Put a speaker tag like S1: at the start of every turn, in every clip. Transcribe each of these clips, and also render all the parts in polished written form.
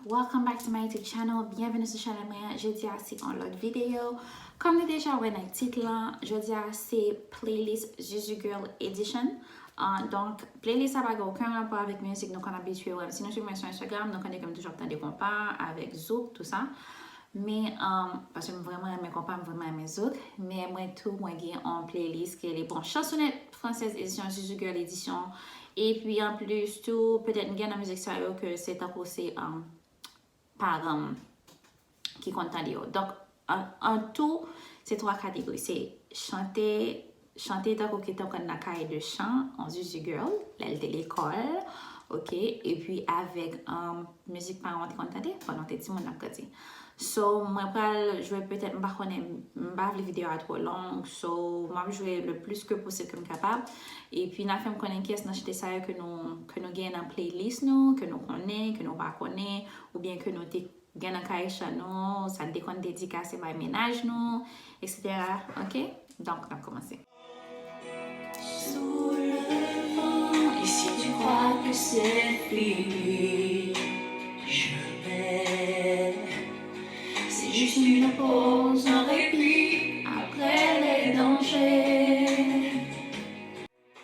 S1: Welcome back to my YouTube channel. Bienvenue sur la chaîne. Jeudi c'est en l'autre vidéo. Comme vous déjà vu dans le titre là, jeudi c'est playlist Zuzu Girl Edition. Donc playlist ça n'a aucun rapport avec musique nous qu'on habitué. Sinon sur Instagram nous connaissons comme toujours des compas avec Zouk tout ça. Mais parce que vraiment mes compas vraiment mes Zouk. Mais moi tout moi j'ai en playlist qui est les bons chansonnettes françaises édition Zuzu Girl Edition. Et puis en plus tout peut-être gain la musique sérieux que c'est à cause par qui compte donc en tout c'est trois catégories, c'est chanter tant que t'es en cahier de chant en Zuzu Girl elle de l'école, ok, et puis avec musique parent qui compte pendant tes petits mon côté. So moi je vais peut-être pas les vidéos à trop longues, so moi je vais le plus que possible comme capable, et puis n'a fait me connaître qu'est-ce que ça que nous gagnons en playlist nous que nous connaît que nous pas connaît ou bien que nous gagnons en cahier nous ça décompte dédicacé par ménage nous etc. Ok, donc on va commencer. Sous le vent, et si tu crois que c'est fini, je vais. C'est juste une pause, un répit après les dangers.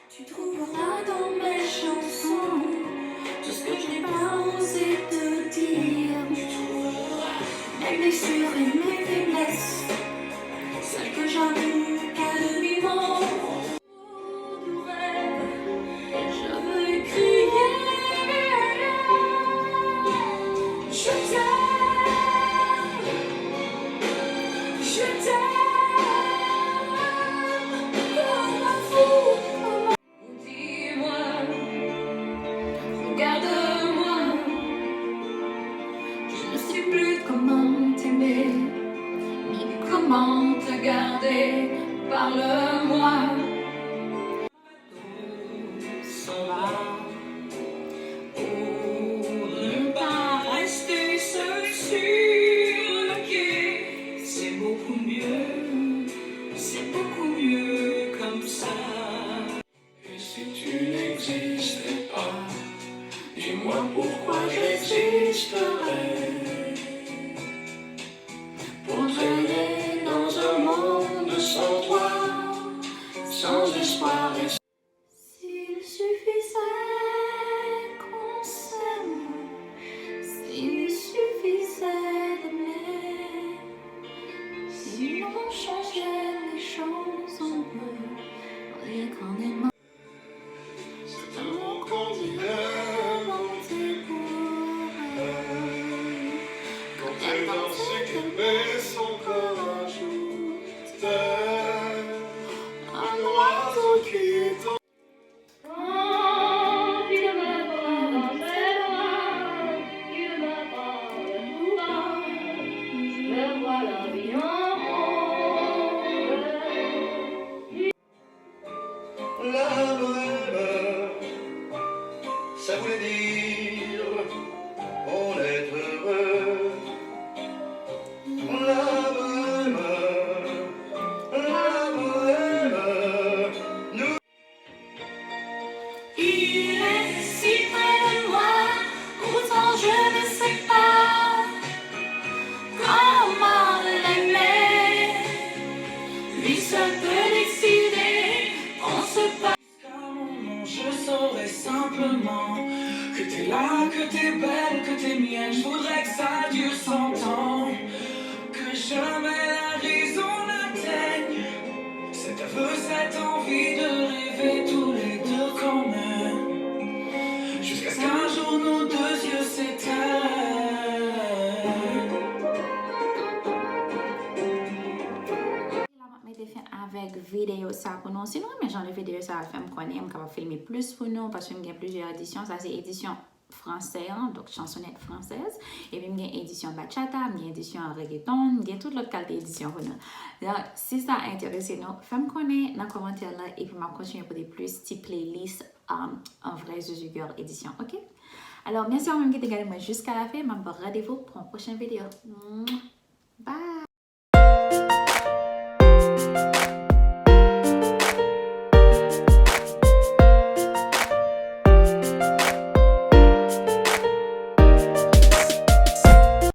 S1: Tu trouveras dans mes chansons tout ce que je n'ai pas osé te dire. Mes blessures et mes faiblesses, celles que j'avoue qu'à demi-mot. Je veux crier, je t'aime, je t'aime, comme un fou. Dis-moi, regarde-moi, je ne sais plus comment t'aimer, ni comment te garder, parle-moi.
S2: Dis-moi pourquoi j'existerais pour traîner dans un monde sans toi, sans espoir et
S1: S'il suffisait qu'on s'aime, s'il suffisait d'aimer, si l'on changeait les choses un peu, rien qu'en aimant.
S2: c'est un mot qu'on dirait quand elle danse et qu'elle met son corps à jour. C'est un oiseau qui est en la bohème, ça voulait dire on est heureux. La bohème, nous.
S1: Il est si près de moi, pourtant je ne sais pas comment l'aimer. Lui seul peut décider, on se passe.
S3: Je saurais simplement que t'es là, que t'es belle, que t'es mienne. Je voudrais que ça dure 100 ans, que jamais la raison n'atteigne cet aveu, cette envie de rêver tous les deux quand même, jusqu'à ce qu'un jour nos deux yeux s'éteignent.
S1: Avec vidéo ça pour nous, sinon mais genre de vidéo ça fait me connaître, me capable filmer plus pour nous parce que j'ai plusieurs éditions, ça c'est édition français, hein, donc chansonnette française. Et puis, j'ai édition bachata, j'ai édition reggaeton, j'ai toute l'autre qualité d'édition. Donc, si ça intéresse, faites-moi connaître dans les commentaires là et puis, je vais continuer pour des plus type playlist en vrai Zuzu Girl édition, ok? Alors, merci à vous qui avez regardé moi jusqu'à la fin. Je vous rendez-vous pour une prochaine vidéo.